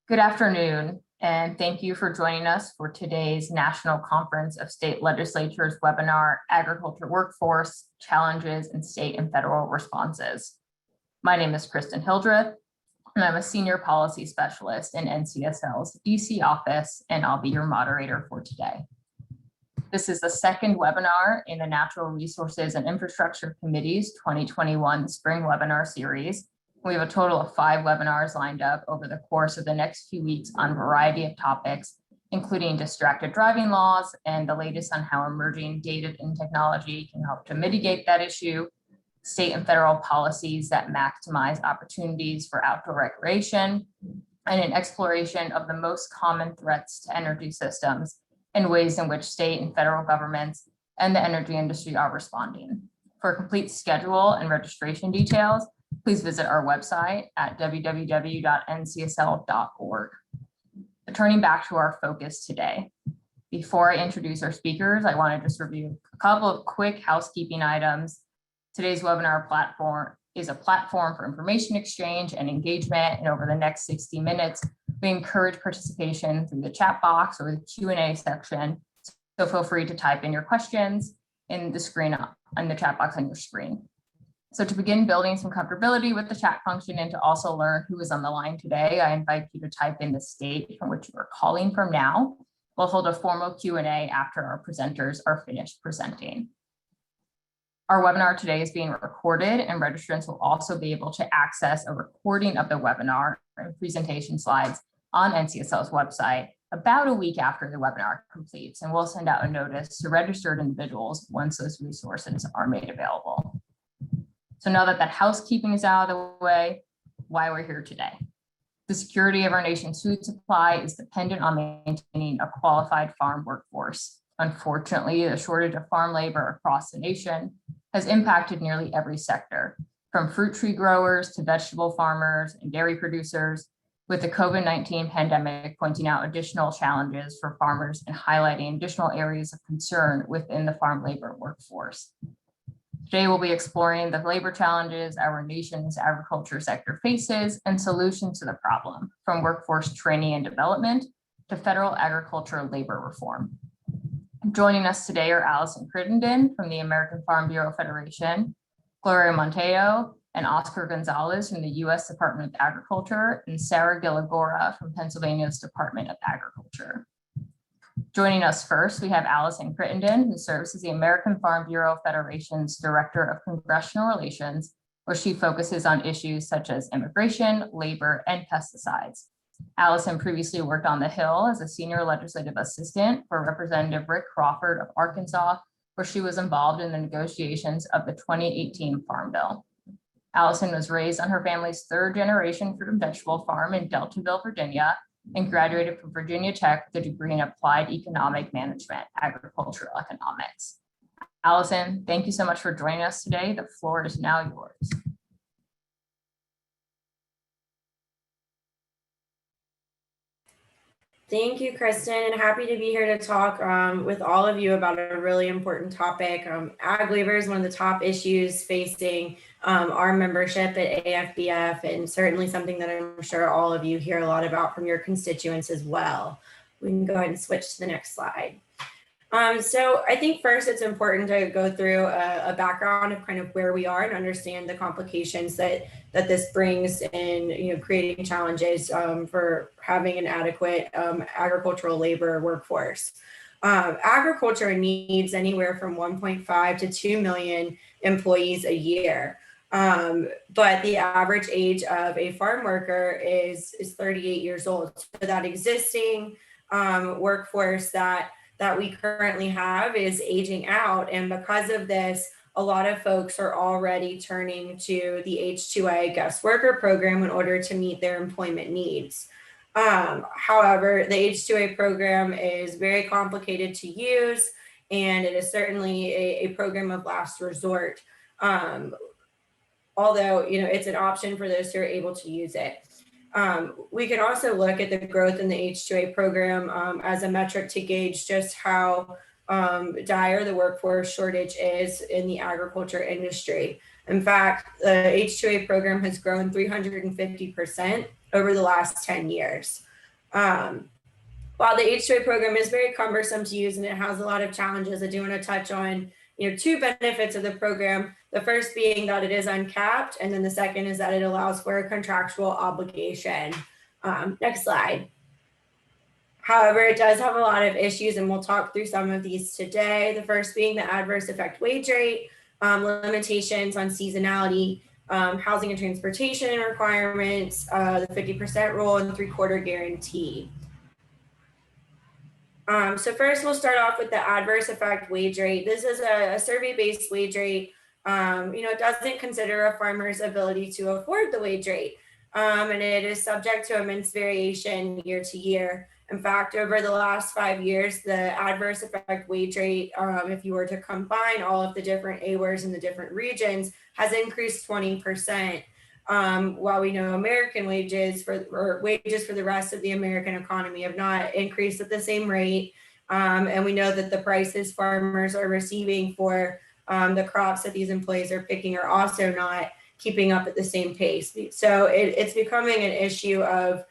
Good afternoon, and thank you for joining us for today's National Conference of State Legislatures webinar, Agriculture Workforce, Challenges in State and Federal Responses. My name is Kristen Hildreth, and I'm a Senior Policy Specialist in NCSL's DC office, and I'll be your moderator for today. This is the second webinar in the Natural Resources and Infrastructure Committee's 2021 Spring Webinar Series. We have a total of 5 webinars lined up over the course of the next few weeks on a variety of topics, including distracted driving laws and the latest on how emerging data and technology can help to mitigate that issue, state and federal policies that maximize opportunities for outdoor recreation, and an exploration of the most common threats to energy systems and ways in which state and federal governments and the energy industry are responding. For a complete schedule and registration details, please visit our website at www.ncsl.org. Turning back to our focus today. Before I introduce our speakers, I want to just review a couple of quick housekeeping items. Today's webinar platform is a platform for information exchange and engagement, and over the next 60 minutes, we encourage participation through the chat box or the Q&A section. So feel free to type in your questions in the chat box on your screen. So to begin building some comfortability with the chat function and to also learn who is on the line today, I invite you to type in the state from which you are calling from now. We'll hold a formal Q&A after our presenters are finished presenting. Our webinar today is being recorded, and registrants will also be able to access a recording of the webinar and presentation slides on NCSL's website about a week after the webinar completes, and we'll send out a notice to registered individuals once those resources are made available. So now that housekeeping is out of the way, why we're here today. The security of our nation's food supply is dependent on maintaining a qualified farm workforce. Unfortunately, the shortage of farm labor across the nation has impacted nearly every sector, from fruit tree growers to vegetable farmers and dairy producers, with the COVID-19 pandemic pointing out additional challenges for farmers and highlighting additional areas of concern within the farm labor workforce. Today, we'll be exploring the labor challenges our nation's agriculture sector faces and solutions to the problem, from workforce training and development to federal agricultural labor reform. Joining us today are Allison Crittenden from the American Farm Bureau Federation, Gloria Montejo and Oscar Gonzalez from the U.S. Department of Agriculture, and Sarah Gligora from Pennsylvania's Department of Agriculture. Joining us first, we have Allison Crittenden, who serves as the American Farm Bureau Federation's Director of Congressional Relations, where she focuses on issues such as immigration, labor, and pesticides. Allison previously worked on the Hill as a senior legislative assistant for Representative Rick Crawford of Arkansas, where she was involved in the negotiations of the 2018 Farm Bill. Allison was raised on her family's 3rd generation fruit and vegetable farm in Deltaville, Virginia, and graduated from Virginia Tech with a degree in Applied Economic Management, Agricultural Economics. Allison, thank you so much for joining us today. The floor is now yours. Thank you, Kristen, and happy to be here to talk with all of you about a really important topic. Ag labor is one of the top issues facing our membership at AFBF, and certainly something that I'm sure all of you hear a lot about from your constituents as well. We can go ahead and switch to the next slide. So I think first it's important to go through a background of kind of where we are and understand the complications that this brings in creating challenges for having an adequate agricultural labor workforce. Agriculture needs anywhere from 1.5 to 2 million employees a year. But the average age of a farm worker is 38 years old. So that existing workforce that we currently have is aging out. And because of this, a lot of folks are already turning to the H-2A guest worker program in order to meet their employment needs. However, the H-2A program is very complicated to use, and it is certainly a program of last resort. Although, it's an option for those who are able to use it. We can also look at the growth in the H-2A program as a metric to gauge just how dire the workforce shortage is in the agriculture industry. In fact, the H-2A program has grown 350% over the last 10 years. While the H2A program is very cumbersome to use and it has a lot of challenges, I do want to touch on two benefits of the program. The first being that it is uncapped, and then the second is that it allows for a contractual obligation. Next slide. However, it does have a lot of issues, and we'll talk through some of these today. The first being the adverse effect wage rate, limitations on seasonality, housing and transportation requirements, the 50% rule, and 3/4 guarantee. So first we'll start off with the adverse effect wage rate. This is a survey-based wage rate. It doesn't consider a farmer's ability to afford the wage rate, and it is subject to immense variation year to year. In fact, over the last 5 years, the adverse effect wage rate, if you were to combine all of the different AWARs in the different regions, has increased 20%. While we know American wages for the rest of the American economy have not increased at the same rate. And we know that the prices farmers are receiving for the crops that these employees are picking are also not keeping up at the same pace. So it's becoming an issue of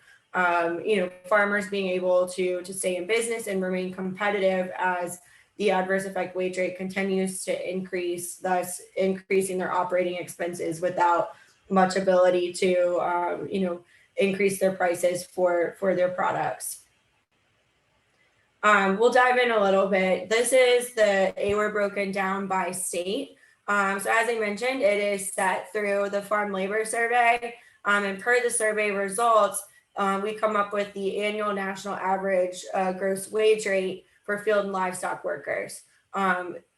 farmers being able to stay in business and remain competitive as the adverse effect wage rate continues to increase, thus increasing their operating expenses without much ability to increase their prices for their products. We'll dive in a little bit. This is the AWAR broken down by state. So as I mentioned, it is set through the Farm Labor Survey, and per the survey results, we come up with the annual national average gross wage rate for field and livestock workers.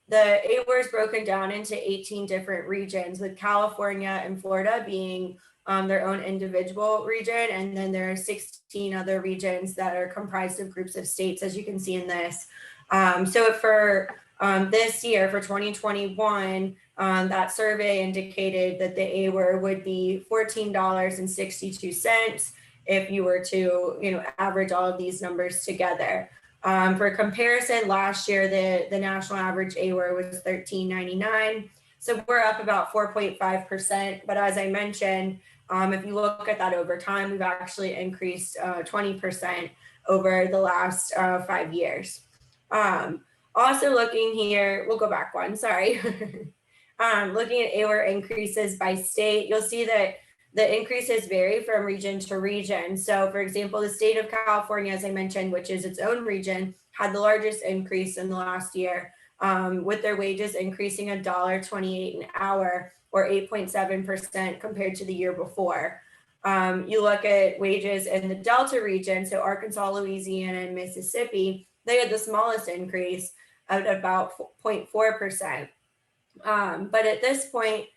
The AWAR is broken down into 18 different regions, with California and Florida being their own individual region, and then there are 16 other regions that are comprised of groups of states, as you can see in this. So for this year, for 2021, that survey indicated that the AWAR would be $14.62 if you were to average all of these numbers together. For comparison, last year, the national average AWAR was $13.99. So we're up about 4.5%. But as I mentioned, if you look at that over time, we've actually increased 20% over the last 5 years. Also looking here, we'll go back one, sorry. Looking at AWAR increases by state, you'll see that the increases vary from region to region. So for example, the state of California, as I mentioned, which is its own region, had the largest increase in the last year, with their wages increasing $1.28 an hour, or 8.7% compared to the year before. You look at wages in the Delta region, so Arkansas, Louisiana, and Mississippi, they had the smallest increase at about 0.4%. But at this point,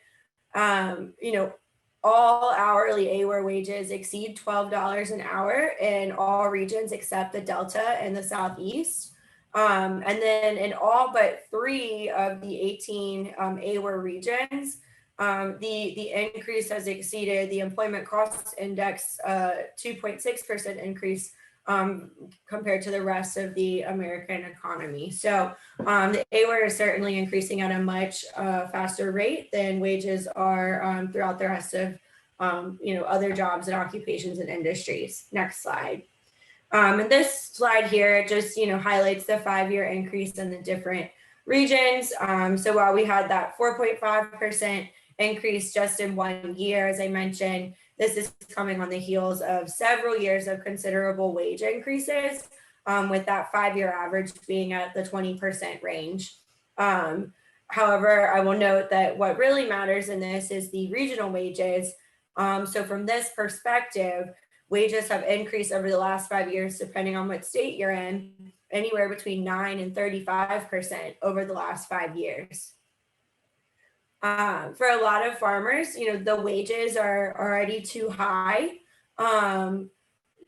all hourly AWAR wages exceed $12 an hour in all regions except the Delta and the Southeast. And then in all but 3 of the 18 AWAR regions, the increase has exceeded the employment cost index 2.6% increase compared to the rest of the American economy. So the AWAR is certainly increasing at a much faster rate than wages are throughout the rest of other jobs and occupations and industries. Next slide. And this slide here just highlights the 5-year increase in the different regions. So while we had that 4.5% increase just in 1 year, as I mentioned, this is coming on the heels of several years of considerable wage increases, with that 5-year average being at the 20% range. However, I will note that what really matters in this is the regional wages. So from this perspective, wages have increased over the last 5 years, depending on what state you're in, anywhere between 9 and 35% over the last 5 years. For a lot of farmers, the wages are already too high.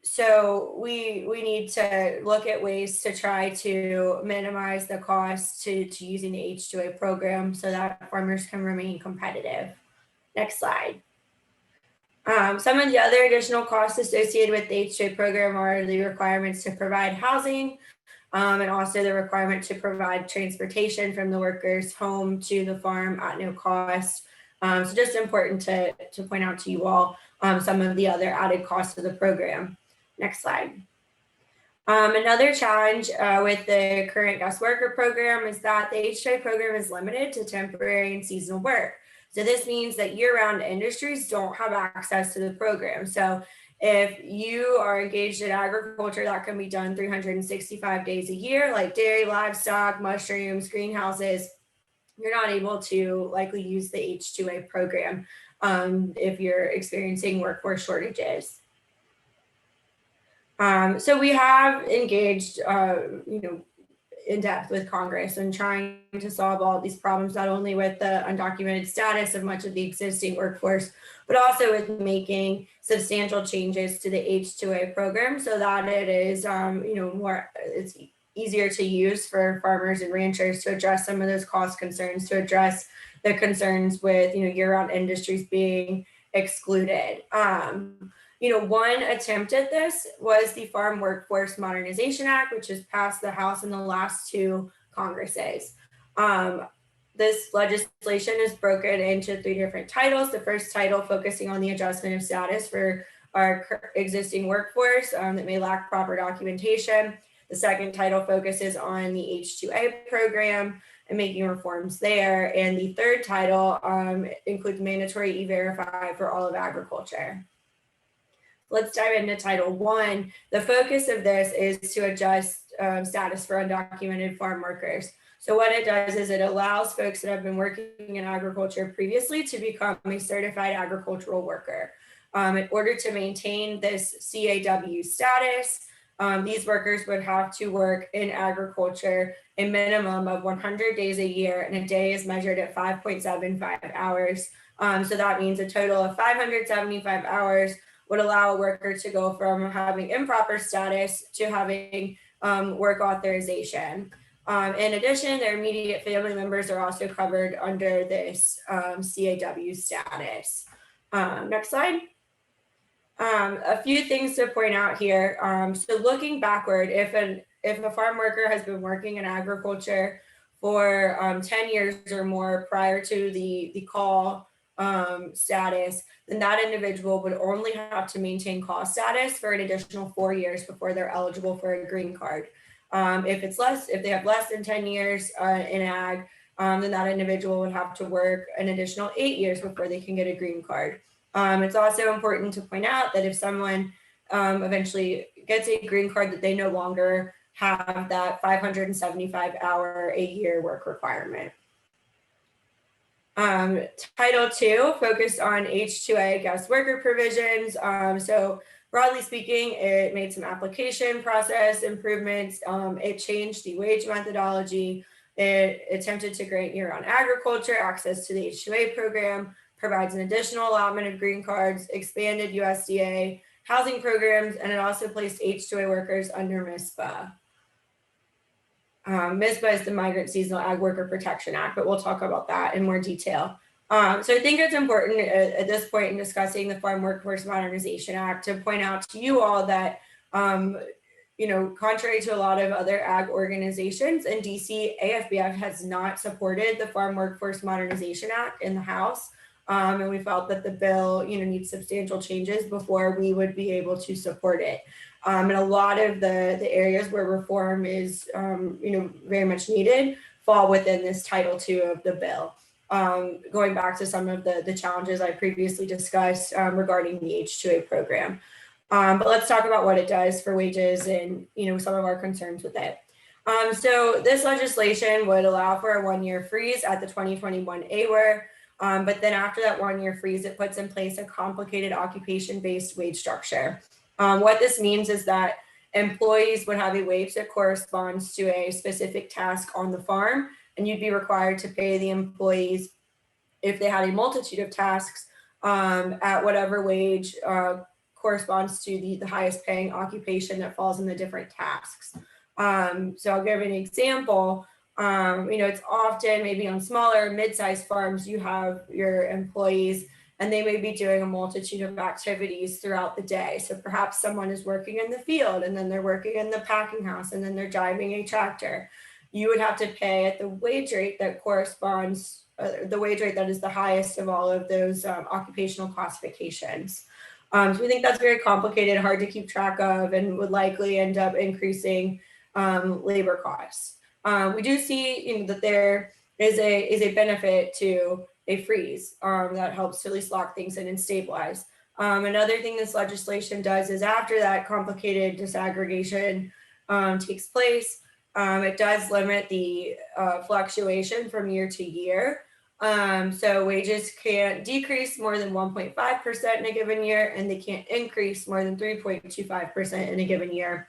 So we need to look at ways to try to minimize the cost to using the H2A program so that farmers can remain competitive. Next slide. Some of the other additional costs associated with the H2A program are the requirements to provide housing, and also the requirement to provide transportation from the workers home to the farm at no cost. So just important to point out to you all some of the other added costs of the program. Next slide. Another challenge with the current guest worker program is that the H2A program is limited to temporary and seasonal work. So this means that year-round industries don't have access to the program. So if you are engaged in agriculture, that can be done 365 days a year, like dairy, livestock, mushrooms, greenhouses. You're not able to likely use the H2A program if you're experiencing workforce shortages. So we have engaged, in depth with Congress and trying to solve all these problems, not only with the undocumented status of much of the existing workforce, but also with making substantial changes to the H2A program so that it is, it's easier to use for farmers and ranchers to address some of those cost concerns, to address the concerns with, year-round industries being excluded. One attempt at this was the Farm Workforce Modernization Act, which has passed the House in the last two Congresses. This legislation is broken into three different titles. The first title focusing on the adjustment of status for our existing workforce that may lack proper documentation. The second title focuses on the H2A program and making reforms there. And the third title includes mandatory EVerify for all of agriculture. Let's dive into Title I. The focus of this is to adjust status for undocumented farm workers. So what it does is it allows folks that have been working in agriculture previously to become a certified agricultural worker. In order to maintain this CAW status, these workers would have to work in agriculture a minimum of 100 days a year, and a day is measured at 5.75 hours. So that means a total of 575 hours would allow a worker to go from having improper status to having work authorization. In addition, their immediate family members are also covered under this CAW status. Next slide. A few things to point out here. So looking backward, if a farm worker has been working in agriculture for 10 years or more prior to the call status, then that individual would only have to maintain call status for an additional 4 years before they're eligible for a green card. If they have less than 10 years in ag, then that individual would have to work an additional 8 years before they can get a green card. It's also important to point out that if someone eventually gets a green card, that they no longer have that 575 hour a year work requirement. Title II focused on H2A guest worker provisions. So broadly speaking, it made some application process improvements. It changed the wage methodology. It attempted to grant year-round agriculture access to the H2A program, provides an additional allotment of green cards, expanded USDA housing programs, and it also placed H2A workers under MISPA. MISPA is the Migrant Seasonal Ag Worker Protection Act, but we'll talk about that in more detail. So I think it's important at this point in discussing the Farm Workforce Modernization Act to point out to you all that, contrary to a lot of other ag organizations in DC, AFBF has not supported the Farm Workforce Modernization Act in the House. And we felt that the bill, needs substantial changes before we would be able to support it. And a lot of the areas where reform is, very much needed fall within this Title II of the bill. Going back to some of the challenges I previously discussed regarding the H2A program. But let's talk about what it does for wages and, some of our concerns with it. So this legislation would allow for a 1-year freeze at the 2021 AWR. But then after that 1-year freeze, it puts in place a complicated occupation-based wage structure. What this means is that employees would have a wage that corresponds to a specific task on the farm, and you'd be required to pay the employees if they had a multitude of tasks at whatever wage corresponds to the highest paying occupation that falls in the different tasks. So I'll give an example. It's often maybe on smaller mid-sized farms, you have your employees and they may be doing a multitude of activities throughout the day. So perhaps someone is working in the field and then they're working in the packing house and then they're driving a tractor. You would have to pay at the wage rate that corresponds, the wage rate that is the highest of all of those occupational classifications. So we think that's very complicated, hard to keep track of, and would likely end up increasing labor costs. We do see that there is a benefit to a freeze that helps to at least lock things in and stabilize. Another thing this legislation does is after that complicated disaggregation takes place, it does limit the fluctuation from year to year. So wages can't decrease more than 1.5% in a given year, and they can't increase more than 3.25% in a given year.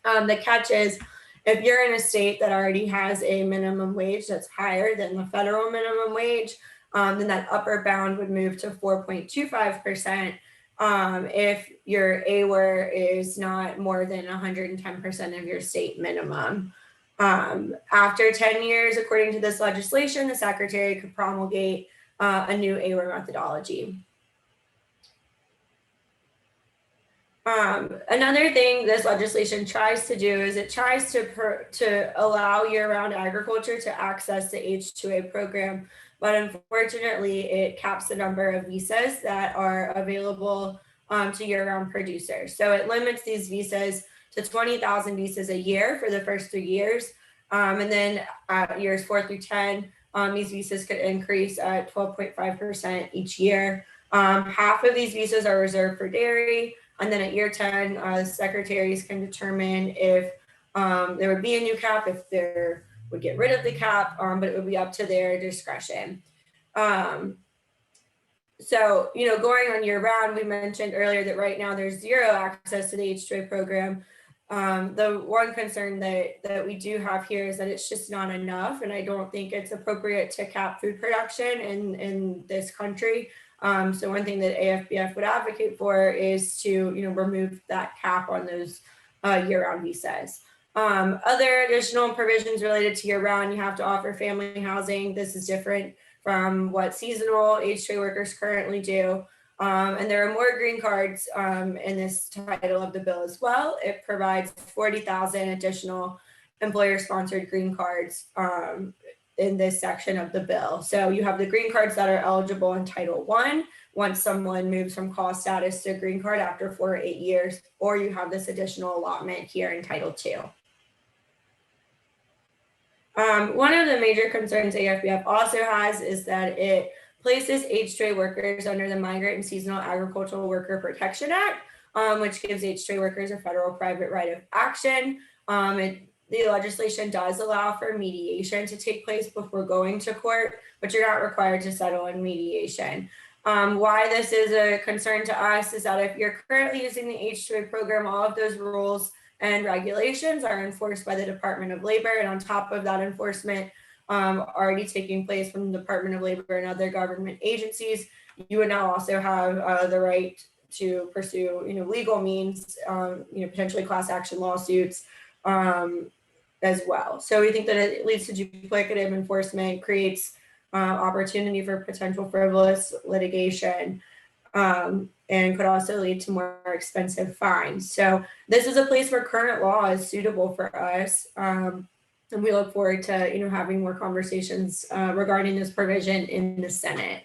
The catch is, if you're in a state that already has a minimum wage that's higher than the federal minimum wage, then that upper bound would move to 4.25%. If your AWER is not more than 110% of your state minimum. After 10 years, according to this legislation, the secretary could promulgate a new AWER methodology. Another thing this legislation tries to do is it tries to allow year-round agriculture to access the H-2A program, but unfortunately it caps the number of visas that are available to year-round producers. So it limits these visas to 20,000 visas a year for the first 3 years. And then at years 4 through 10, these visas could increase at 12.5% each year. Half of these visas are reserved for dairy. And then at year 10, secretaries can determine if there would be a new cap, if there would get rid of the cap, but it would be up to their discretion. So, going on year round, we mentioned earlier that right now there's zero access to the H-2A program. The one concern that we do have here is that it's just not enough, and I don't think it's appropriate to cap food production in this country. So one thing that AFBF would advocate for is to, remove that cap on those year-round visas. Other additional provisions related to year-round, you have to offer family housing. This is different from what seasonal H-2A workers currently do. And there are more green cards in this title of the bill as well. It provides 40,000 additional employer-sponsored green cards in this section of the bill. So you have the green cards that are eligible in Title I once someone moves from call status to green card after 4 or 8 years, or you have this additional allotment here in Title II. One of the major concerns AFBF also has is that it places H-2A workers under the Migrant and Seasonal Agricultural Worker Protection Act, which gives H-2A workers a federal private right of action. The legislation does allow for mediation to take place before going to court, but you're not required to settle in mediation. Why this is a concern to us is that if you're currently using the H-2A program, all of those rules and regulations are enforced by the Department of Labor, and on top of that enforcement already taking place from the Department of Labor and other government agencies, you would now also have the right to pursue, legal means, potentially class action lawsuits as well. So we think that it leads to duplicative enforcement, creates opportunity for potential frivolous litigation, and could also lead to more expensive fines. So this is a place where current law is suitable for us. And we look forward to having more conversations regarding this provision in the Senate.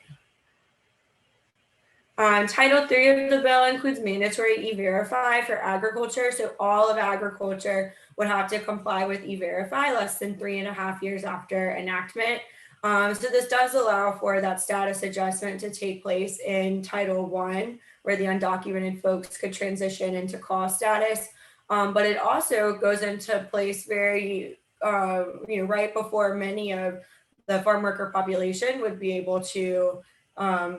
Title III of the bill includes mandatory EVerify for agriculture. So all of agriculture would have to comply with EVerify less than 3.5 years after enactment. So this does allow for that status adjustment to take place in Title I, where the undocumented folks could transition into call status. But it also goes into place very, right before many of the farm worker population would be able to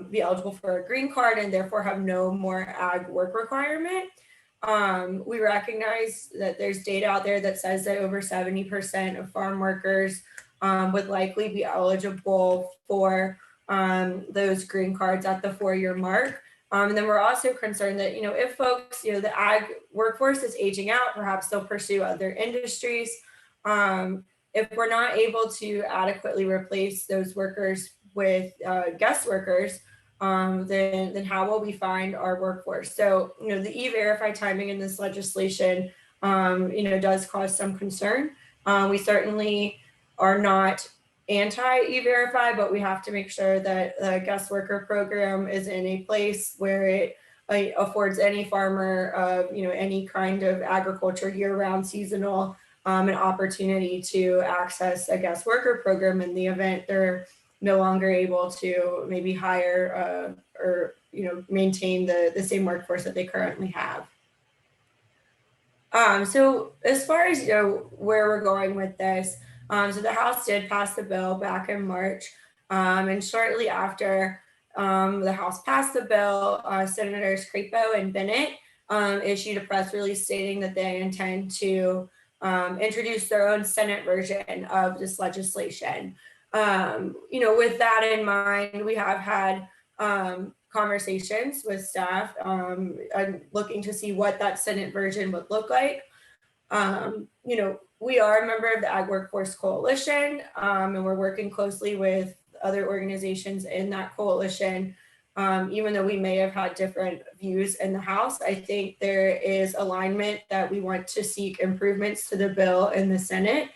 be eligible for a green card and therefore have no more ag work requirement. We recognize that there's data out there that says that over 70% of farm workers would likely be eligible for those green cards at the 4-year mark. And then we're also concerned that, if folks, the ag workforce is aging out, perhaps they'll pursue other industries. If we're not able to adequately replace those workers with guest workers, then how will we find our workforce? So, the EVerify timing in this legislation, does cause some concern. We certainly are not anti-EVerify, but we have to make sure that the guest worker program is in a place where it affords any farmer of any kind of agriculture year-round, seasonal, an opportunity to access a guest worker program in the event they're no longer able to maybe hire or maintain the same workforce that they currently have. So as far as where we're going with this, so the House did pass the bill back in March, and shortly after the House passed the bill, Senators Crapo and Bennett issued a press release stating that they intend to introduce their own Senate version of this legislation. With that in mind, we have had conversations with staff looking to see what that Senate version would look like. We are a member of the Ag Workforce Coalition, and we're working closely with other organizations in that coalition. Even though we may have had different views in the House, I think there is alignment that we want to seek improvements to the bill in the Senate.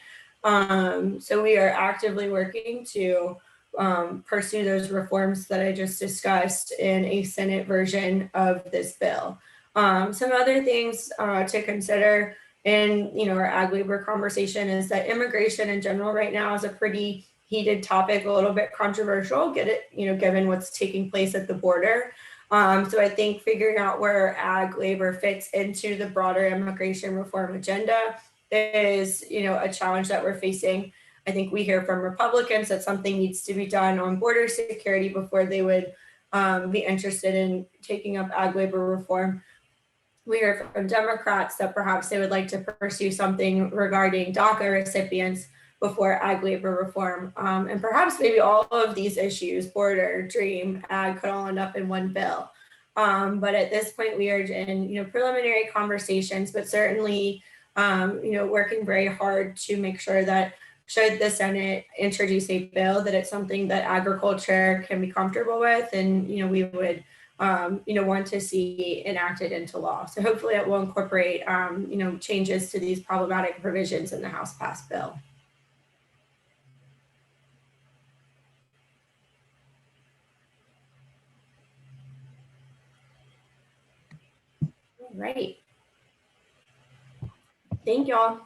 So we are actively working to pursue those reforms that I just discussed in a Senate version of this bill. Some other things to consider in our ag labor conversation is that immigration in general right now is a pretty heated topic, a little bit controversial, given what's taking place at the border. So I think figuring out where ag labor fits into the broader immigration reform agenda is, a challenge that we're facing. I think we hear from Republicans that something needs to be done on border security before they would be interested in taking up ag labor reform. We hear from Democrats that perhaps they would like to pursue something regarding DACA recipients before ag labor reform. And perhaps maybe all of these issues, border, DREAM, ag, could all end up in one bill. But at this point, we are in preliminary conversations, but certainly working very hard to make sure that should the Senate introduce a bill, that it's something that agriculture can be comfortable with, and we would want to see enacted into law. So hopefully it will incorporate changes to these problematic provisions in the House passed bill. All right. Thank y'all.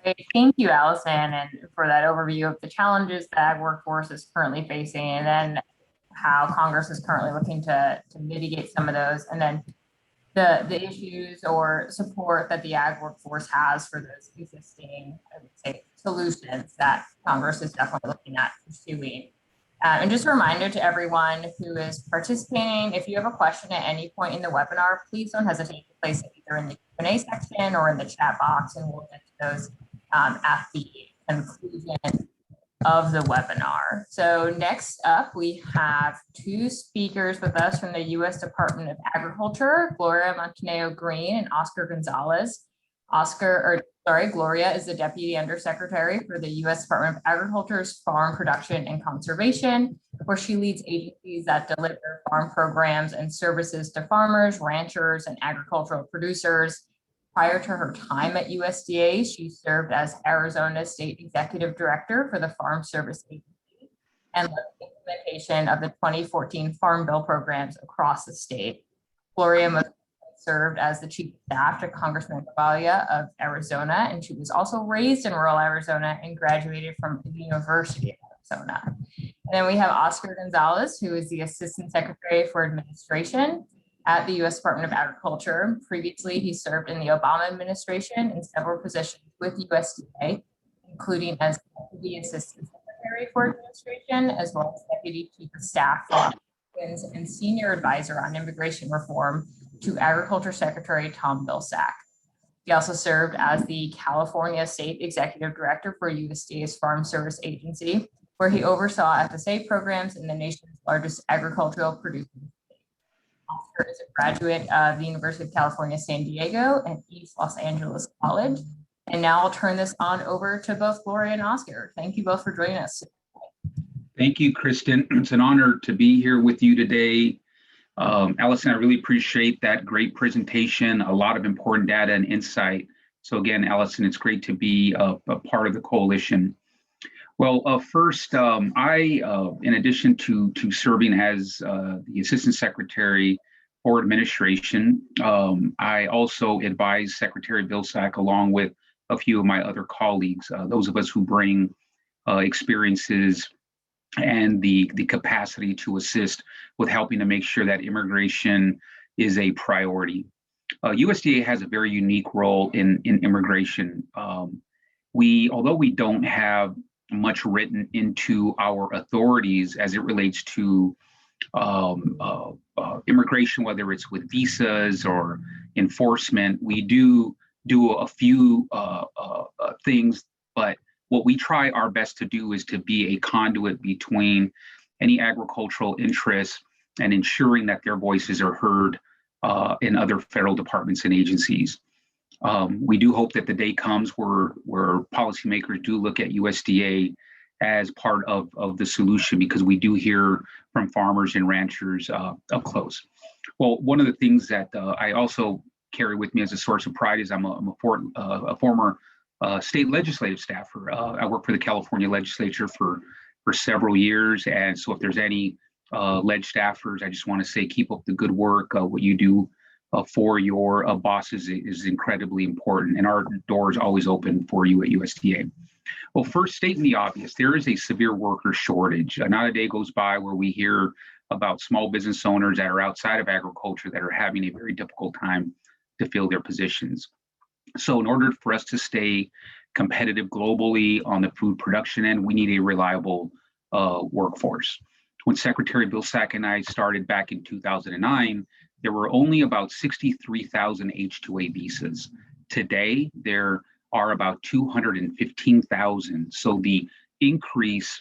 Great. Thank you, Allison, and for that overview of the challenges the ag workforce is currently facing, and then how Congress is currently looking to mitigate some of those, and then the issues or support that the ag workforce has for those existing, I would say, solutions that Congress is definitely looking at pursuing. And just a reminder to everyone who is participating, if you have a question at any point in the webinar, please don't hesitate to place it either in the Q&A section or in the chat box, and we'll get to those at the conclusion of the webinar. So next up, we have two speakers with us from the U.S. Department of Agriculture, Gloria Montenegro-Green and Oscar Gonzalez. Gloria is the Deputy Undersecretary for the U.S. Department of Agriculture's Farm Production and Conservation, where she leads agencies that deliver farm programs and services to farmers, ranchers, and agricultural producers. Prior to her time at USDA, she served as Arizona State Executive Director for the Farm Service Agency and led the implementation of the 2014 Farm Bill programs across the state. Gloria most served as the Chief of Staff to Congressman Cavalia of Arizona, and she was also raised in rural Arizona and graduated from the University of Arizona. And then we have Oscar Gonzalez, who is the Assistant Secretary for Administration at the U.S. Department of Agriculture. Previously, he served in the Obama administration in several positions with USDA, including as Deputy Assistant Secretary for Administration, as well as Deputy Chief of Staff for and Senior Advisor on Immigration Reform to Agriculture Secretary Tom Vilsack. He also served as the California State Executive Director for USDA's Farm Service Agency, where he oversaw FSA programs in the nation's largest agricultural producing state. Oscar is a graduate of the University of California, San Diego and East Los Angeles College. And now I'll turn this on over to both Gloria and Oscar. Thank you both for joining us. Thank you, Kristen. It's an honor to be here with you today. Allison, I really appreciate that great presentation, a lot of important data and insight. So again, Allison, it's great to be a part of the coalition. Well, first, in addition to serving as the Assistant Secretary for Administration, I also advise Secretary Vilsack along with a few of my other colleagues, those of us who bring experiences and the capacity to assist with helping to make sure that immigration is a priority. USDA has a very unique role in immigration. Although we don't have much written into our authorities as it relates to immigration, whether it's with visas or enforcement, we do a few things, but what we try our best to do is to be a conduit between any agricultural interests and ensuring that their voices are heard in other federal departments and agencies. We do hope that the day comes where policymakers do look at USDA as part of the solution, because we do hear from farmers and ranchers up close. Well, one of the things that I also carry with me as a source of pride is I'm a former state legislative staffer. I worked for the California legislature for several years, and so if there's any leg staffers, I just want to say keep up the good work. What you do for your bosses is incredibly important, and our door is always open for you at USDA. Well, first, stating the obvious, there is a severe worker shortage. Not a day goes by where we hear about small business owners that are outside of agriculture that are having a very difficult time to fill their positions. So in order for us to stay competitive globally on the food production end, we need a reliable workforce. When Secretary Vilsack and I started back in 2009, there were only about 63,000 H-2A visas. Today, there are about 215,000. So the increase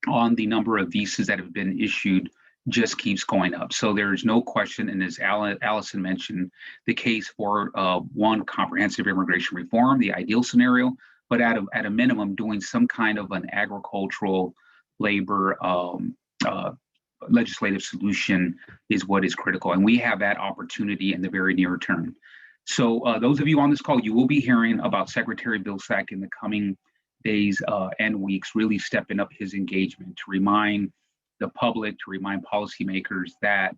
on the number of visas that have been issued just keeps going up. So there's no question, and as Allison mentioned, the case for one, comprehensive immigration reform, the ideal scenario, but at a minimum, doing some kind of an agricultural labor legislative solution is what is critical. And we have that opportunity in the very near term. So those of you on this call, you will be hearing about Secretary Vilsack in the coming days and weeks, really stepping up his engagement to remind the public, to remind policymakers that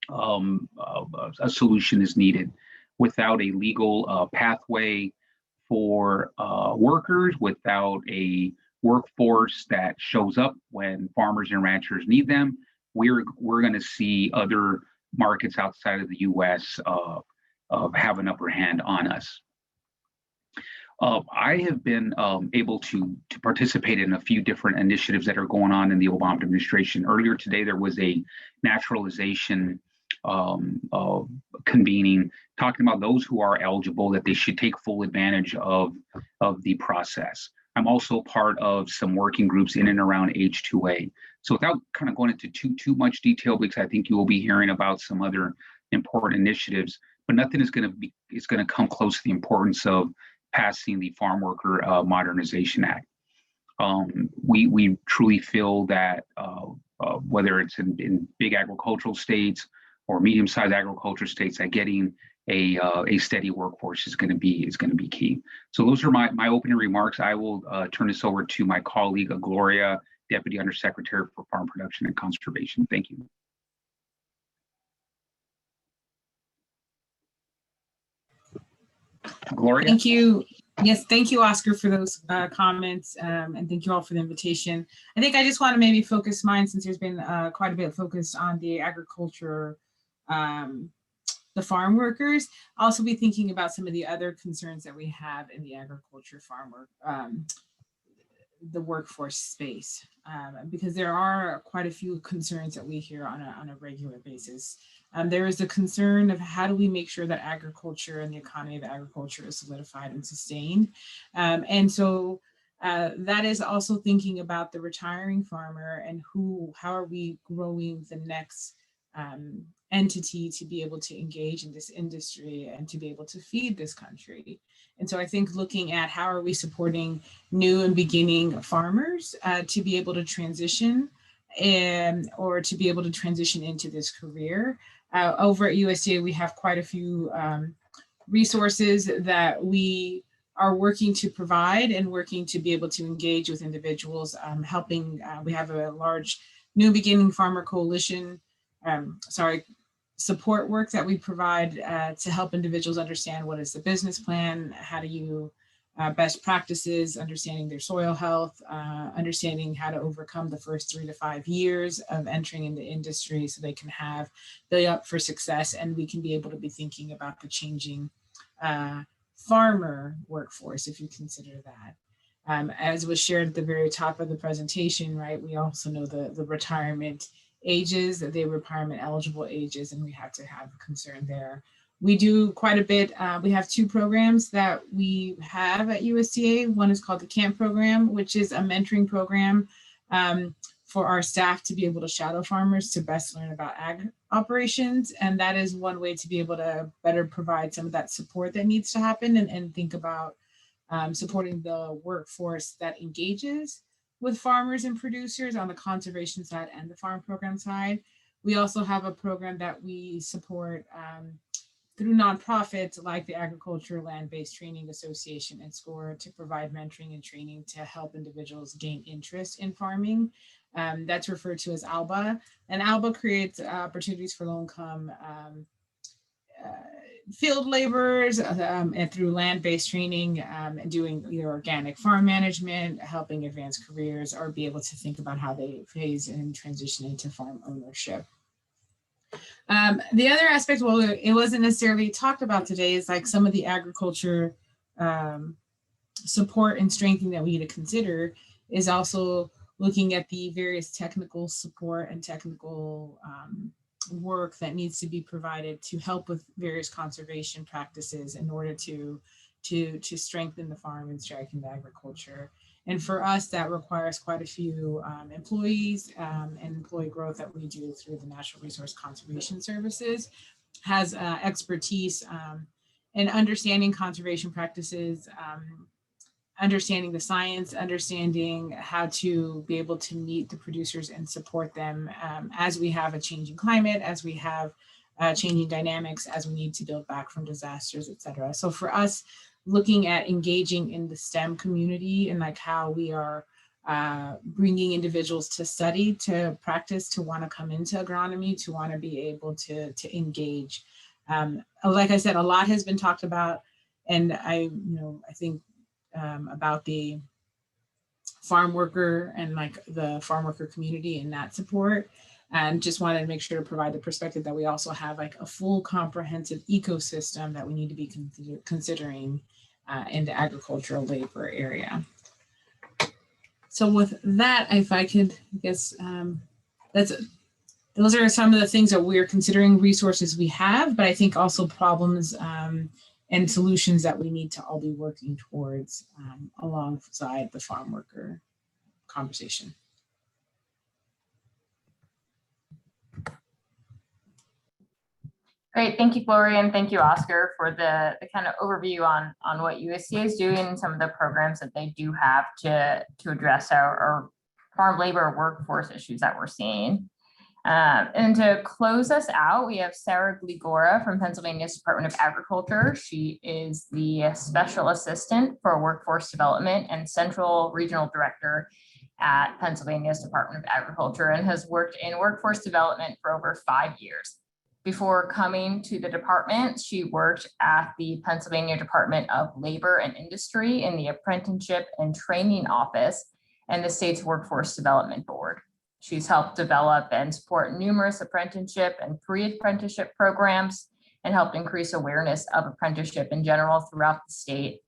a solution is needed. Without a legal pathway for workers, without a workforce that shows up when farmers and ranchers need them, we're going to see other markets outside of the U.S. Have an upper hand on us. I have been able to participate in a few different initiatives that are going on in the Obama administration. Earlier today, there was a naturalization convening talking about those who are eligible, that they should take full advantage of the process. I'm also part of some working groups in and around H-2A. So without kind of going into too much detail, because I think you will be hearing about some other important initiatives, but nothing is going to come close to the importance of passing the Farm Worker Modernization Act. We truly feel that whether it's in big agricultural states or medium-sized agriculture states, that getting a steady workforce is going to be key. So those are my opening remarks. I will turn this over to my colleague Gloria, Deputy Undersecretary for Farm Production and Conservation. Thank you. Gloria. Thank you. Yes, thank you, Oscar, for those comments, and thank you all for the invitation. I think I just want to maybe focus mine, since there's been quite a bit focused on the agriculture, the farm workers. I'll also be thinking about some of the other concerns that we have in the agriculture farm work, the workforce space, because there are quite a few concerns that we hear on a regular basis. There is the concern of how do we make sure that agriculture and the economy of agriculture is solidified and sustained. And so that is also thinking about the retiring farmer and how are we growing the next entity to be able to engage in this industry and to be able to feed this country. And so I think looking at how are we supporting new and beginning farmers to be able to transition or to be able to transition into this career. Over at USDA, we have quite a few resources that we are working to provide and working to be able to engage with individuals, helping. We have a large New Beginning Farmer Coalition, support work that we provide to help individuals understand what is the business plan, how do you best practices, understanding their soil health, understanding how to overcome the first 3 to 5 years of entering into industry so they can have the up for success, and we can be able to be thinking about the changing farmer workforce, if you consider that. As was shared at the very top of the presentation, right, we also know the retirement ages, the retirement eligible ages, and we have to have a concern there. We do quite a bit. We have 2 programs that we have at USDA. One is called the CAMP program, which is a mentoring program for our staff to be able to shadow farmers to best learn about ag operations. And that is one way to be able to better provide some of that support that needs to happen, and think about supporting the workforce that engages with farmers and producers on the conservation side and the farm program side. We also have a program that we support through nonprofits like the Agriculture Land-Based Training Association and SCORE to provide mentoring and training to help individuals gain interest in farming. That's referred to as ALBA. And ALBA creates opportunities for low-income field laborers and through land-based training and doing either organic farm management, helping advance careers, or be able to think about how they phase and transition into farm ownership. The other aspect, well, it wasn't necessarily talked about today, is like some of the agriculture support and strengthening that we need to consider is also looking at the various technical support and technical work that needs to be provided to help with various conservation practices in order to strengthen the farm and strengthen the agriculture. And for us, that requires quite a few employees and employee growth that we do through the Natural Resource Conservation Services, has expertise in understanding conservation practices, understanding the science, understanding how to be able to meet the producers and support them as we have a changing climate, as we have changing dynamics, as we need to build back from disasters, et cetera. So for us, looking at engaging in the STEM community and like how we are bringing individuals to study, to practice, to want to come into agronomy, to want to be able to engage. Like I said, a lot has been talked about, and I think about the farm worker and like the farm worker community and that support, and just wanted to make sure to provide the perspective that we also have like a full comprehensive ecosystem that we need to be considering in the agricultural labor area. So with that, if I could, I guess those are some of the things that we're considering, resources we have, but I think also problems and solutions that we need to all be working towards alongside the farm worker conversation. Great, thank you, Gloria, and thank you, Oscar, for the kind of overview on what USDA is doing and some of the programs that they do have to address our farm labor workforce issues that we're seeing. And to close us out, we have Sarah Gligora from Pennsylvania's Department of Agriculture. She is the Special Assistant for Workforce Development and Central Regional Director at Pennsylvania's Department of Agriculture, and has worked in workforce development for over 5 years. Before coming to the department, she worked at the Pennsylvania Department of Labor and Industry in the Apprenticeship and Training Office and the state's Workforce Development Board. She's helped develop and support numerous apprenticeship and pre-apprenticeship programs and helped increase awareness of apprenticeship in general throughout the state.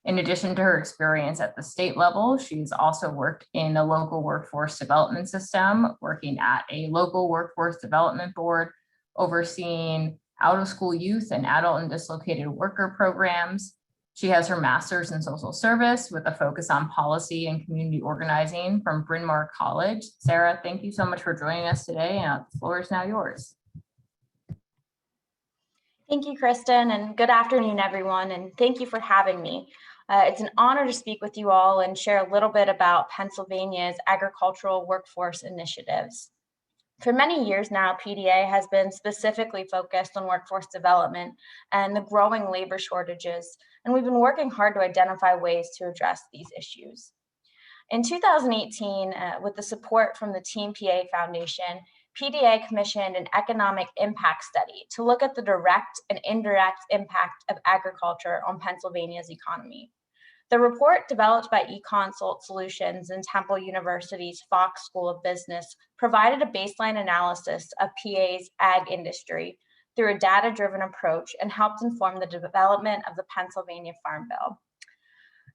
In addition to her experience at the state level, she's also worked in a local workforce development system, working at a local workforce development board, overseeing out-of-school youth and adult and dislocated worker programs. She has her master's in social service with a focus on policy and community organizing from Bryn Mawr College. Sarah, thank you so much for joining us today. The floor is now yours. Thank you, Kristen, and good afternoon, everyone, and thank you for having me. It's an honor to speak with you all and share a little bit about Pennsylvania's agricultural workforce initiatives. For many years now, PDA has been specifically focused on workforce development and the growing labor shortages, and we've been working hard to identify ways to address these issues. In 2018, with the support from the Team PA Foundation, PDA commissioned an economic impact study to look at the direct and indirect impact of agriculture on Pennsylvania's economy. The report, developed by eConsult Solutions and Temple University's Fox School of Business, provided a baseline analysis of PA's ag industry through a data-driven approach and helped inform the development of the Pennsylvania Farm Bill.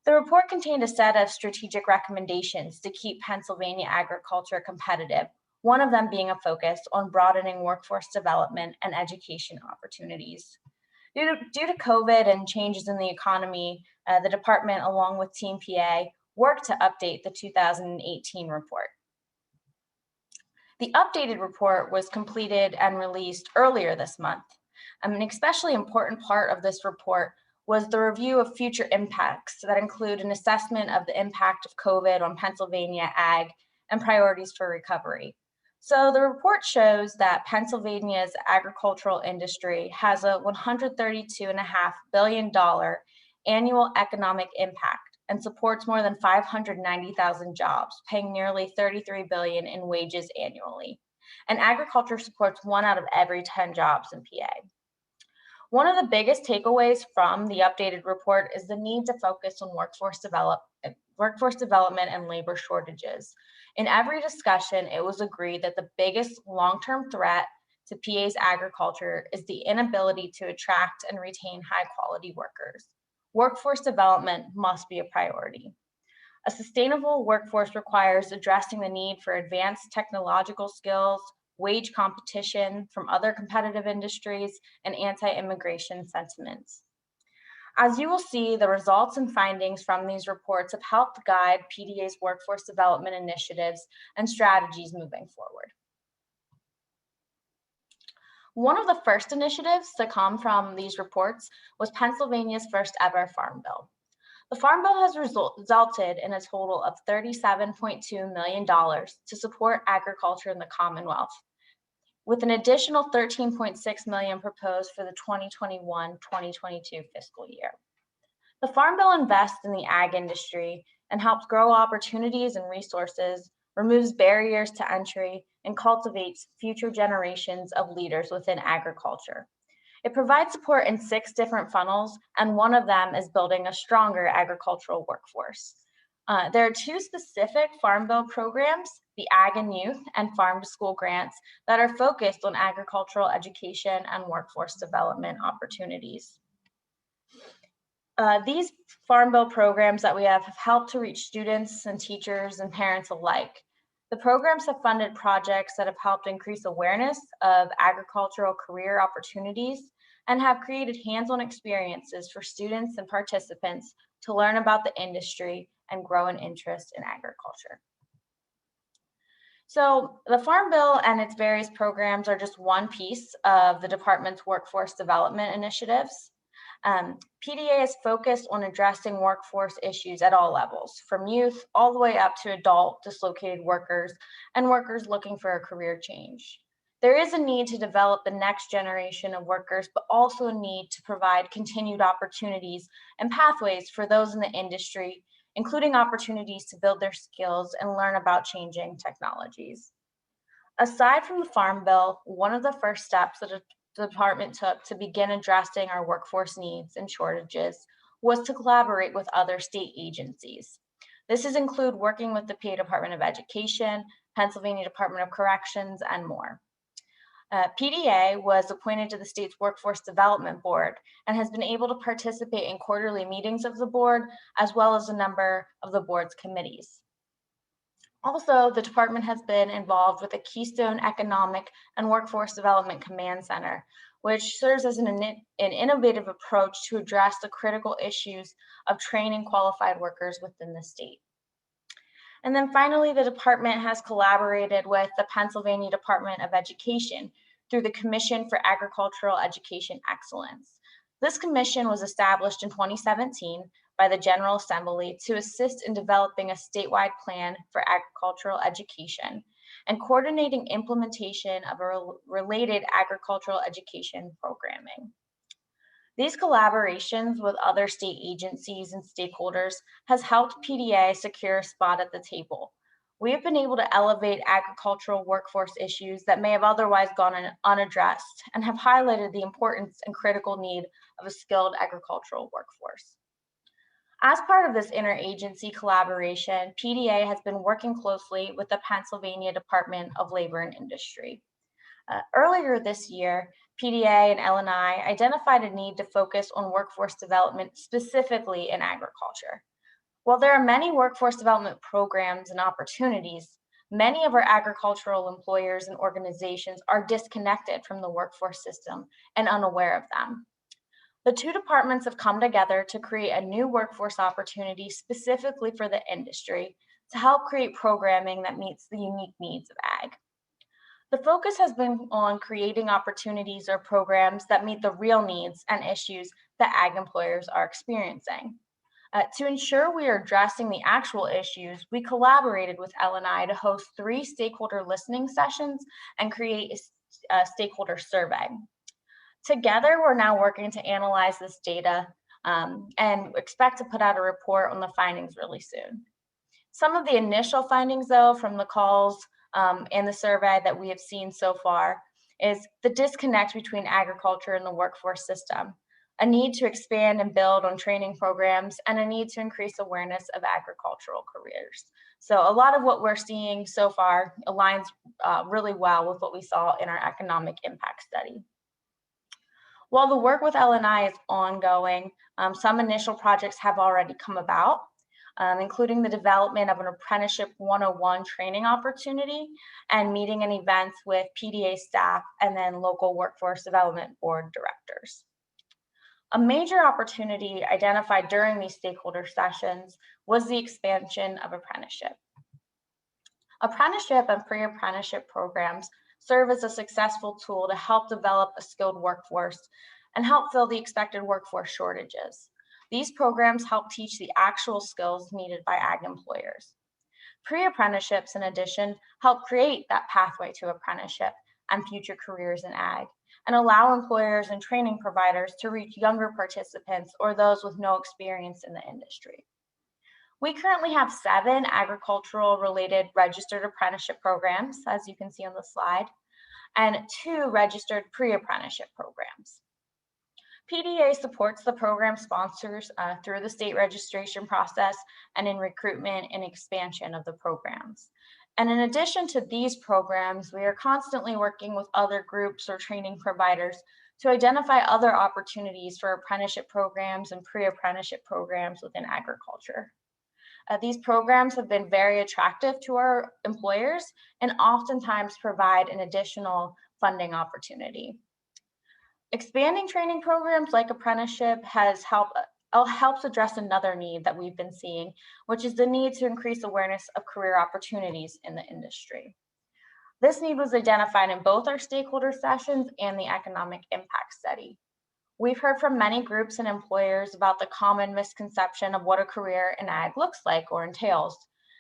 The report contained a set of strategic recommendations to keep Pennsylvania agriculture competitive, one of them being a focus on broadening workforce development and education opportunities. Due to COVID and changes in the economy, the department, along with Team PA, worked to update the 2018 report. The updated report was completed and released earlier this month. An especially important part of this report was the review of future impacts that include an assessment of the impact of COVID on Pennsylvania ag and priorities for recovery. So the report shows that Pennsylvania's agricultural industry has a $132.5 billion annual economic impact and supports more than 590,000 jobs, paying nearly $33 billion in wages annually. And agriculture supports 1 out of every 10 jobs in PA. One of the biggest takeaways from the updated report is the need to focus on workforce development and labor shortages. In every discussion, it was agreed that the biggest long-term threat to PA's agriculture is the inability to attract and retain high-quality workers. Workforce development must be a priority. A sustainable workforce requires addressing the need for advanced technological skills, wage competition from other competitive industries, and anti-immigration sentiments. As you will see, the results and findings from these reports have helped guide PDA's workforce development initiatives and strategies moving forward. One of the first initiatives to come from these reports was Pennsylvania's first ever Farm Bill. The Farm Bill has resulted in a total of $37.2 million to support agriculture in the Commonwealth, with an additional $13.6 million proposed for the 2021-2022 fiscal year. The Farm Bill invests in the ag industry and helps grow opportunities and resources, removes barriers to entry, and cultivates future generations of leaders within agriculture. It provides support in 6 different funnels, and one of them is building a stronger agricultural workforce. There are 2 specific Farm Bill programs, the Ag and Youth and Farm to School grants, that are focused on agricultural education and workforce development opportunities. These Farm Bill programs that we have helped to reach students and teachers and parents alike. The programs have funded projects that have helped increase awareness of agricultural career opportunities and have created hands-on experiences for students and participants to learn about the industry and grow an interest in agriculture. So the Farm Bill and its various programs are just one piece of the department's workforce development initiatives. PDA is focused on addressing workforce issues at all levels, from youth all the way up to adult dislocated workers and workers looking for a career change. There is a need to develop the next generation of workers, but also a need to provide continued opportunities and pathways for those in the industry, including opportunities to build their skills and learn about changing technologies. Aside from the Farm Bill, one of the first steps that the department took to begin addressing our workforce needs and shortages was to collaborate with other state agencies. This include working with the PA Department of Education, Pennsylvania Department of Corrections, and more. PDA was appointed to the state's Workforce Development Board and has been able to participate in quarterly meetings of the board, as well as a number of the board's committees. Also, the department has been involved with the Keystone Economic and Workforce Development Command Center, which serves as an innovative approach to address the critical issues of training qualified workers within the state. And then finally, the department has collaborated with the Pennsylvania Department of Education through the Commission for Agricultural Education Excellence. This commission was established in 2017 by the General Assembly to assist in developing a statewide plan for agricultural education. and coordinating implementation of a related agricultural education programming. These collaborations with other state agencies and stakeholders has helped PDA secure a spot at the table. We have been able to elevate agricultural workforce issues that may have otherwise gone unaddressed and have highlighted the importance and critical need of a skilled agricultural workforce. As part of this interagency collaboration, PDA has been working closely with the Pennsylvania Department of Labor and Industry. Earlier this year, PDA and LNI identified a need to focus on workforce development specifically in agriculture. While there are many workforce development programs and opportunities, many of our agricultural employers and organizations are disconnected from the workforce system and unaware of them. The two departments have come together to create a new workforce opportunity specifically for the industry to help create programming that meets the unique needs of ag. The focus has been on creating opportunities or programs that meet the real needs and issues that ag employers are experiencing. To ensure we are addressing the actual issues, we collaborated with LNI to host 3 stakeholder listening sessions and create a stakeholder survey. Together, we're now working to analyze this data and expect to put out a report on the findings really soon. Some of the initial findings, though, from the calls and the survey that we have seen so far is the disconnect between agriculture and the workforce system, a need to expand and build on training programs, and a need to increase awareness of agricultural careers. So a lot of what we're seeing so far aligns really well with what we saw in our economic impact study. While the work with LNI is ongoing, some initial projects have already come about, including the development of an Apprenticeship 101 training opportunity and meeting and events with PDA staff and then local workforce development board directors. A major opportunity identified during these stakeholder sessions was the expansion of apprenticeship. Apprenticeship and pre-apprenticeship programs serve as a successful tool to help develop a skilled workforce and help fill the expected workforce shortages. These programs help teach the actual skills needed by ag employers. Pre-apprenticeships, in addition, help create that pathway to apprenticeship and future careers in ag, and allow employers and training providers to reach younger participants or those with no experience in the industry. We currently have 7 agricultural-related registered apprenticeship programs, as you can see on the slide, and 2 registered pre-apprenticeship programs. PDA supports the program sponsors through the state registration process and in recruitment and expansion of the programs. And in addition to these programs, we are constantly working with other groups or training providers to identify other opportunities for apprenticeship programs and pre-apprenticeship programs within agriculture. These programs have been very attractive to our employers and oftentimes provide an additional funding opportunity. Expanding training programs like apprenticeship helps address another need that we've been seeing, which is the need to increase awareness of career opportunities in the industry. This need was identified in both our stakeholder sessions and the economic impact study. We've heard from many groups and employers about the common misconception of what a career in ag looks like or entails.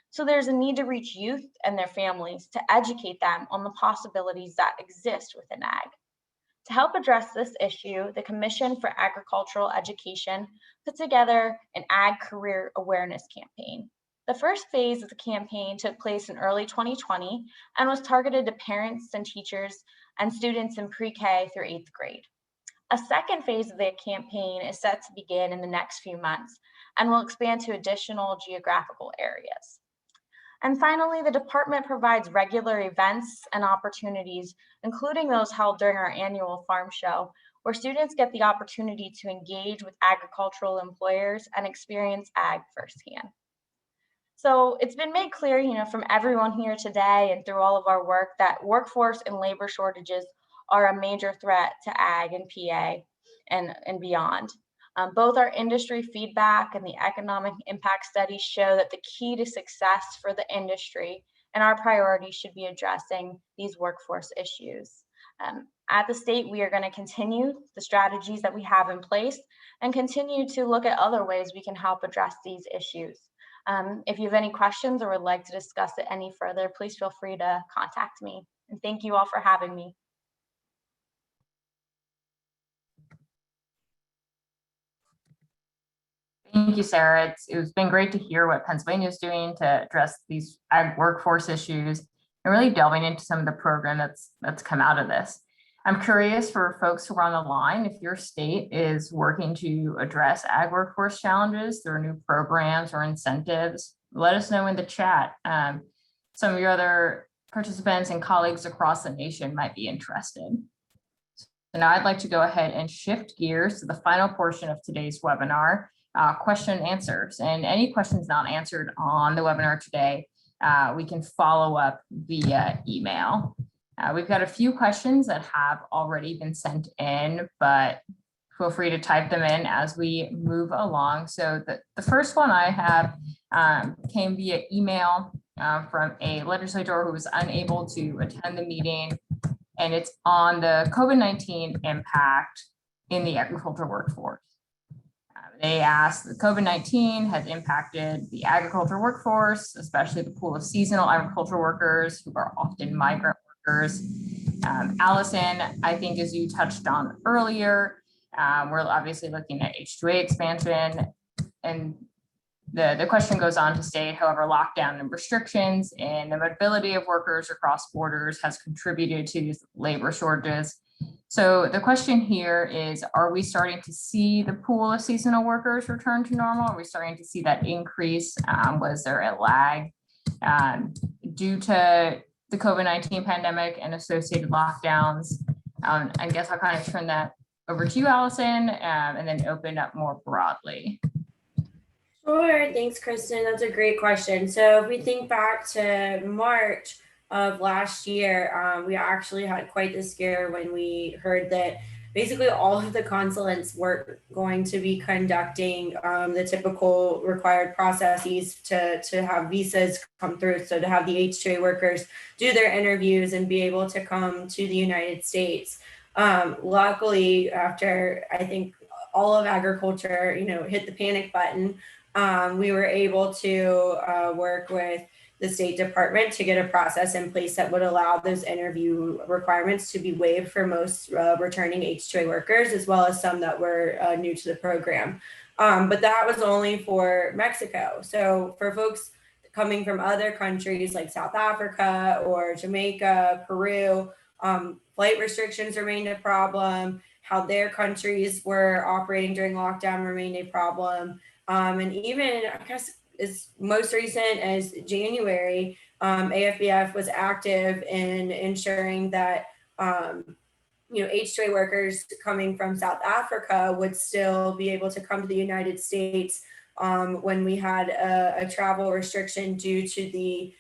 So there's a need to reach youth and their families to educate them on the possibilities that exist within ag. To help address this issue, the Commission for Agricultural Education put together an ag career awareness campaign. The first phase of the campaign took place in early 2020 and was targeted to parents and teachers and students in pre-K through 8th grade. A second phase of the campaign is set to begin in the next few months and will expand to additional geographical areas. And finally, the department provides regular events and opportunities, including those held during our annual farm show, where students get the opportunity to engage with agricultural employers and experience ag firsthand. So it's been made clear, from everyone here today and through all of our work that workforce and labor shortages are a major threat to ag and PA and beyond. Both our industry feedback and the economic impact studies show that the key to success for the industry and our priorities should be addressing these workforce issues. At the state, we are going to continue the strategies that we have in place and continue to look at other ways we can help address these issues. If you have any questions or would like to discuss it any further, please feel free to contact me. And thank you all for having me. Thank you, Sarah. It's been great to hear what Pennsylvania is doing to address these ag workforce issues and really delving into some of the program that's come out of this. I'm curious for folks who are on the line, if your state is working to address ag workforce challenges through new programs or incentives, let us know in the chat. Some of your other participants and colleagues across the nation might be interested. So now I'd like to go ahead and shift gears to the final portion of today's webinar, question and answers. And any questions not answered on the webinar today, we can follow up via email. We've got a few questions that have already been sent in, but feel free to type them in as we move along. So the first one I have came via email from a legislator who was unable to attend the meeting, and it's on the COVID-19 impact in the agricultural workforce. They asked, the COVID-19 has impacted the agricultural workforce, especially the pool of seasonal agricultural workers who are often migrant workers. Allison, I think as you touched on earlier, we're obviously looking at H-2A expansion, and the question goes on to state, however, lockdown and restrictions and the mobility of workers across borders has contributed to labor shortages. So the question here is, are we starting to see the pool of seasonal workers return to normal? Are we starting to see that increase? Was there a lag due to the COVID-19 pandemic and associated lockdowns? I guess I'll kind of turn that over to you, Allison, and then open up more broadly. Sure, thanks, Kristen. That's a great question. So if we think back to March of last year, we actually had quite the scare when we heard that basically all of the consulates weren't going to be conducting the typical required processes to have visas come through. So to have the H-2A workers do their interviews and be able to come to the United States. Luckily, after I think all of agriculture, hit the panic button, we were able to work with the State Department to get a process in place that would allow those interview requirements to be waived for most returning H-2A workers, as well as some that were new to the program. But that was only for Mexico. So for folks coming from other countries like South Africa or Jamaica, Peru, flight restrictions remained a problem. How their countries were operating during lockdown remained a problem. And even, I guess, as most recent as January, AFBF was active in ensuring that H-2A workers coming from South Africa would still be able to come to the United States when we had a travel restriction due to the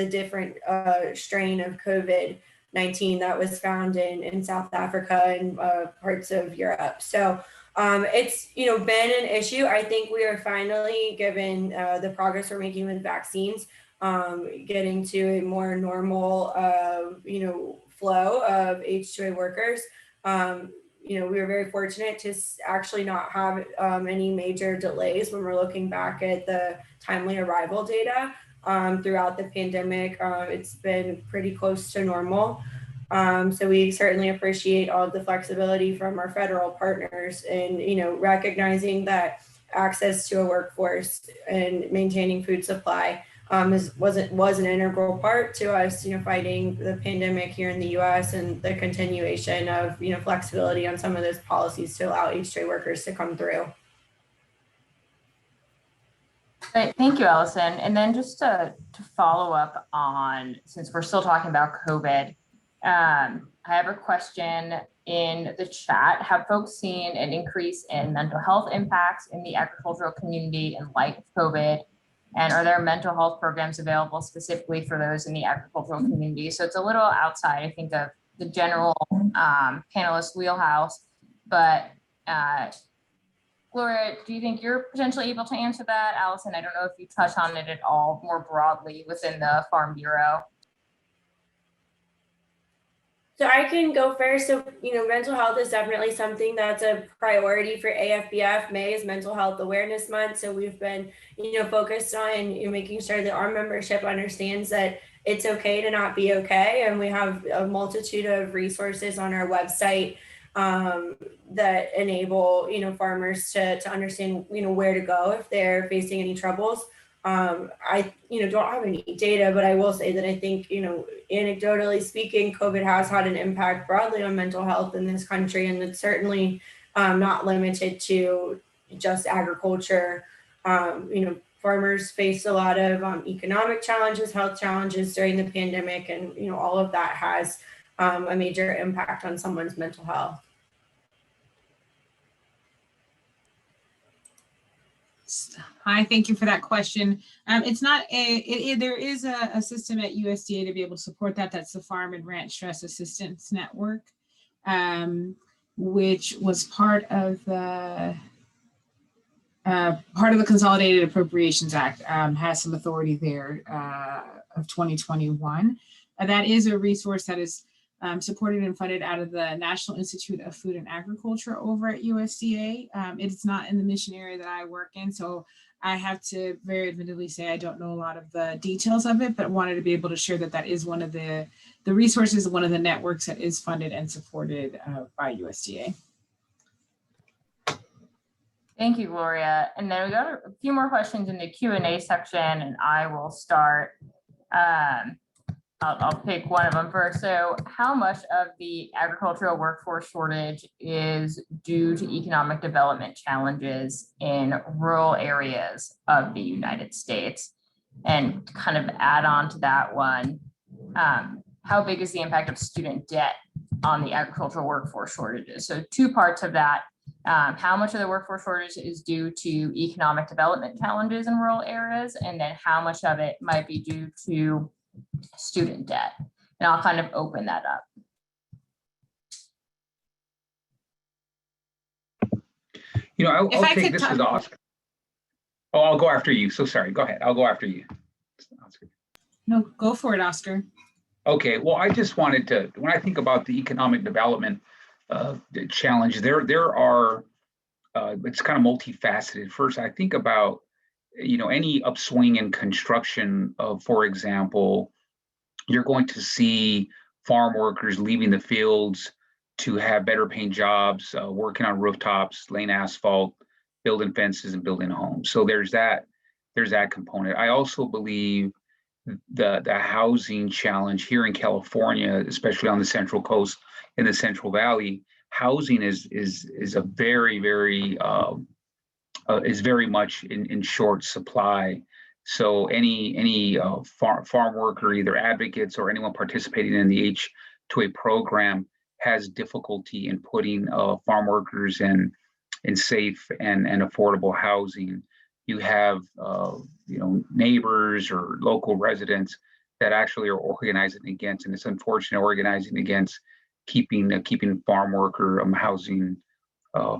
different strain of COVID-19 that was found in South Africa and parts of Europe. So it's been an issue. I think we are finally, given the progress we're making with vaccines, getting to a more normal flow of H-2A workers. We were very fortunate to actually not have any major delays when we're looking back at the timely arrival data throughout the pandemic. It's been pretty close to normal. So we certainly appreciate all of the flexibility from our federal partners and, recognizing that access to a workforce and maintaining food supply was an integral part to us, fighting the pandemic here in the U.S. and the continuation of, flexibility on some of those policies to allow H-2A workers to come through. Great, thank you, Allison. And then just to follow up on, since we're still talking about COVID, I have a question in the chat. Have folks seen an increase in mental health impacts in the agricultural community in light of COVID? And are there mental health programs available specifically for those in the agricultural community? So it's a little outside, I think, of the general panelist wheelhouse, but Gloria, do you think you're potentially able to answer that? Allison, I don't know if you touch on it at all more broadly within the Farm Bureau. So I can go first. So, mental health is definitely something that's a priority for AFBF. May is Mental Health Awareness Month. So we've been, focused on making sure that our membership understands that it's okay to not be okay. And we have a multitude of resources on our website that enable, farmers to understand, where to go if they're facing any troubles. I, don't have any data, but I will say that I think, anecdotally speaking, COVID has had an impact broadly on mental health in this country, and it's certainly not limited to just agriculture. Farmers faced a lot of economic challenges, health challenges during the pandemic, and all of that has a major impact on someone's mental health. Hi, thank you for that question. It's not there is a system at USDA to be able to support that. That's the Farm and Ranch Stress Assistance Network, which was part of the Consolidated Appropriations Act, has some authority there of 2021. That is a resource that is supported and funded out of the National Institute of Food and Agriculture over at USDA. It's not in the mission area that I work in, so I have to very admittedly say I don't know a lot of the details of it, but wanted to be able to share that that is one of the resources, one of the networks that is funded and supported by USDA. Thank you, Gloria. And then we got a few more questions in the Q&A section, and I will start. I'll pick one of them first. So how much of the agricultural workforce shortage is due to economic development challenges in rural areas of the United States? And to kind of add on to that one, how big is the impact of student debt on the agricultural workforce shortages? So two parts of that. How much of the workforce shortage is due to economic development challenges in rural areas? And then how much of it might be due to student debt? And I'll kind of open that up. I'll take this as Oscar. Oh, I'll go after you. So sorry. Go ahead. I'll go after you. Oscar. No, go for it, Oscar. Okay. Well, I just wanted to, when I think about the economic development challenge, there are, it's kind of multifaceted. First, I think about, any upswing in construction of, for example, you're going to see farm workers leaving the fields to have better paying jobs, working on rooftops, laying asphalt, building fences, and building homes. So there's that component. I also believe the housing challenge here in California, especially on the Central Coast in the Central Valley, housing is a very, very is very much in short supply. So any farm worker, either advocates or anyone participating in the H-2A program, has difficulty in putting farm workers in safe and affordable housing. You have neighbors or local residents that actually are organizing against, and it's unfortunate, organizing against keeping farm worker housing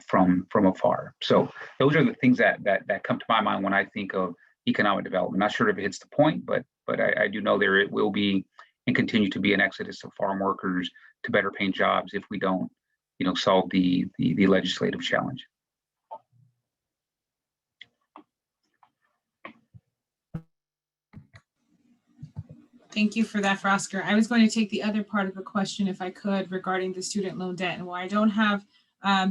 from afar. So those are the things that come to my mind when I think of economic development. Not sure if it hits the point, but I do know there it will be and continue to be an exodus of farm workers to better paying jobs if we don't, solve the legislative challenge. Thank you for that, Oscar. I was going to take the other part of the question, if I could, regarding the student loan debt, and why I don't have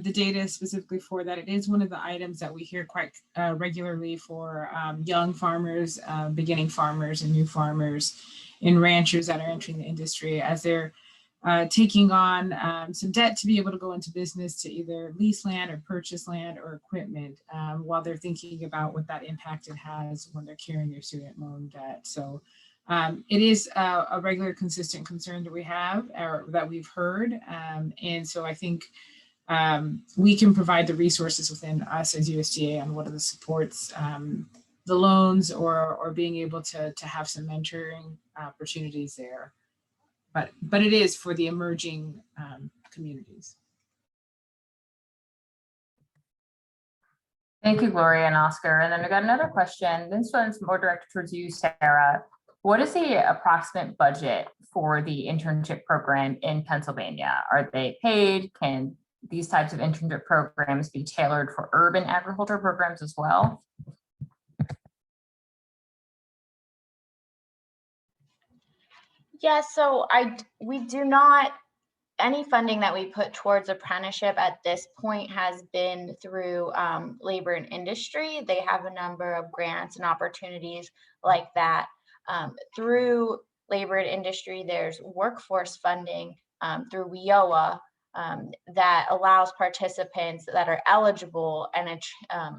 the data specifically for that. It is one of the items that we hear quite regularly for young farmers, beginning farmers, and new farmers and ranchers that are entering the industry as they're taking on some debt to be able to go into business, to either lease land or purchase land or equipment, while they're thinking about what that impact it has when they're carrying their student loan debt. So it is a regular, consistent concern that we have, or that we've heard. And so I think we can provide the resources within us as USDA on what are the supports, the loans, or being able to have some mentoring opportunities there. But it is for the emerging communities. Thank you, Gloria and Oscar. And then we got another question. This one's more directed towards you, Sarah. what is the approximate budget for the internship program in Pennsylvania? Are they paid? Can these types of internship programs be tailored for urban agriculture programs as well? Yeah, so we do not, any funding that we put towards apprenticeship at this point has been through labor and industry. They have a number of grants and opportunities like that. Through labor and industry, there's workforce funding through WIOA that allows participants that are eligible and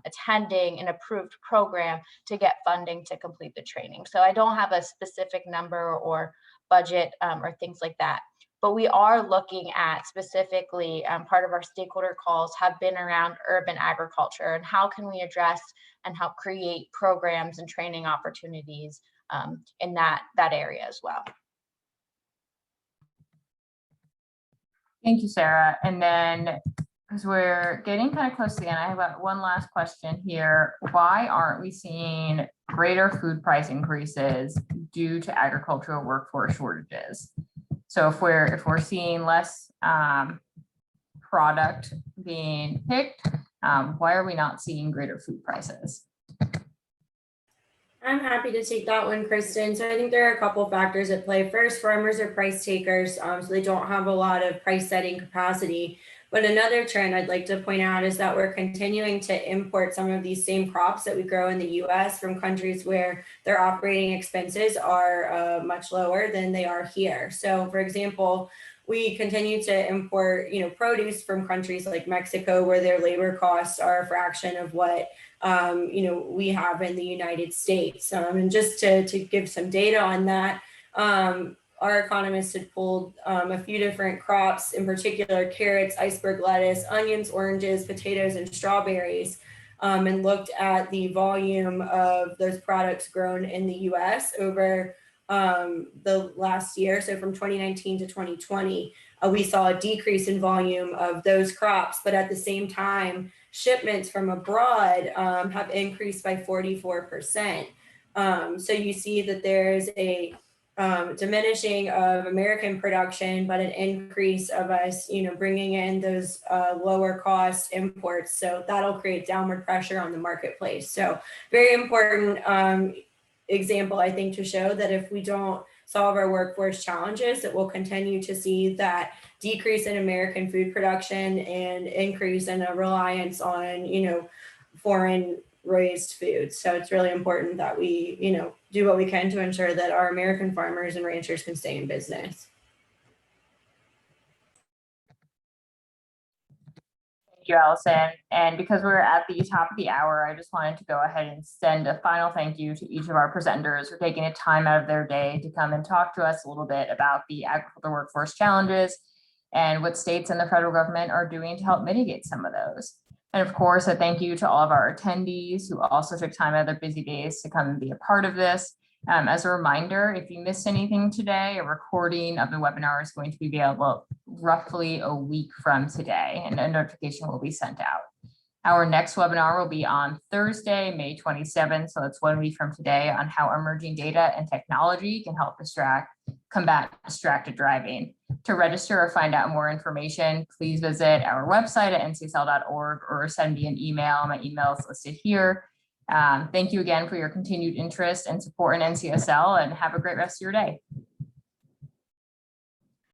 attending an approved program to get funding to complete the training. So I don't have a specific number or budget or things like that. But we are looking at specifically, part of our stakeholder calls have been around urban agriculture and how can we address and help create programs and training opportunities in that area as well. Thank you, Sarah. And then, because we're getting kind of close to the end, I have one last question here. Why aren't we seeing greater food price increases due to agricultural workforce shortages? So if we're seeing less product being picked, why are we not seeing greater food prices? I'm happy to take that one, Kristen. So I think there are a couple factors at play. First, farmers are price takers, so they don't have a lot of price setting capacity. But another trend I'd like to point out is that we're continuing to import some of these same crops that we grow in the US from countries where their operating expenses are much lower than they are here. So for example, we continue to import, produce from countries like Mexico, where their labor costs are a fraction of what we have in the United States. And just to give some data on that, our economists had pulled a few different crops, in particular carrots, iceberg lettuce, onions, oranges, potatoes, and strawberries, and looked at the volume of those products grown in the US over the last year. So from 2019 to 2020, we saw a decrease in volume of those crops, but at the same time, shipments from abroad have increased by 44%. So you see that there's a diminishing of American production, but an increase of us, bringing in those lower cost imports. So that'll create downward pressure on the marketplace. So very important example, I think, to show that if we don't solve our workforce challenges, that we'll continue to see that decrease in American food production and increase in a reliance on, foreign raised foods. So it's really important that we, do what we can to ensure that our American farmers and ranchers can stay in business. Thank you, Allison. And because we're at the top of the hour, I just wanted to go ahead and send a final thank you to each of our presenters for taking a time out of their day to come and talk to us a little bit about the agricultural workforce challenges and what states and the federal government are doing to help mitigate some of those. And of course, a thank you to all of our attendees who also took time out of their busy days to come and be a part of this. As a reminder, if you missed anything today, a recording of the webinar is going to be available roughly a week from today, and a notification will be sent out. Our next webinar will be on Thursday, May 27th. So that's 1 week from today, on how emerging data and technology can help combat distracted driving. To register or find out more information, please visit our website at ncsl.org or send me an email. My email is listed here. Thank you again for your continued interest and support in NCSL, and have a great rest of your day.